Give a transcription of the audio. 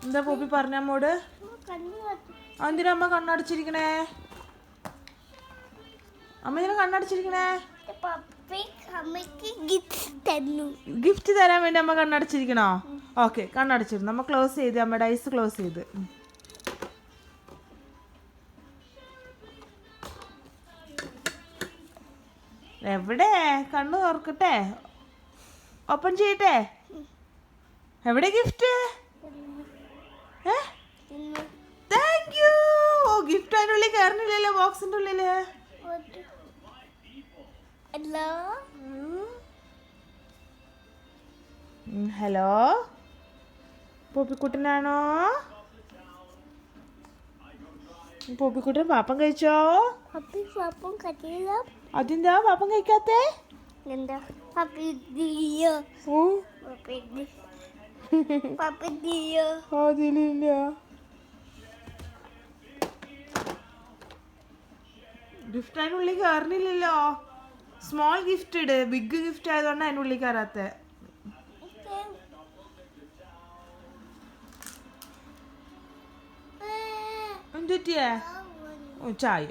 എന്താ പോപ്പി പറഞ്ഞ അമ്മോട്? എന്തിനാ അമ്മ കണ്ണടച്ചിരിക്കണേ? അമ്മ ഇതിനെ കണ്ണടച്ചിരിക്കണേ? ഗിഫ്റ്റ് തരാൻ വേണ്ടി അമ്മ കണ്ണടച്ചിരിക്കണോ? ഓക്കെ, കണ്ണടച്ചിരുന്നു. അമ്മ ക്ലോസ് ചെയ്ത്, അമ്മയുടെ ഐസ് ക്ലോസ് ചെയ്ത്. എവിടെ? കണ്ണു തുറക്കട്ടെ, ഓപ്പൺ ചെയ്യട്ടെ. എവിടെ ഗിഫ്റ്റ്? Thank you. ഓ, ഗിഫ്റ്റ് അതിൻ്റെ ഉള്ളിൽ കയറുന്നില്ലല്ലോ, ബോക്സിന്റെ ഉള്ളില്. ഹലോ, പോപ്പിക്കുട്ടനാണോ? പോപ്പിക്കുട്ടൻ പാപ്പം കഴിച്ചോ? അതെന്താ പാപ്പം കഴിക്കാത്തേ? അതിലില്ല. ഗിഫ്റ്റ് അതിനുള്ളിൽ കയറുന്നില്ലല്ലോ. സ്മോൾ ഗിഫ്റ്റ് ഇട്, ബിഗ് ഗിഫ്റ്റ് ആയതുകൊണ്ട് അതിനുള്ളിൽ കയറാത്ത. എന്തുറ്റിയേ? ചായ.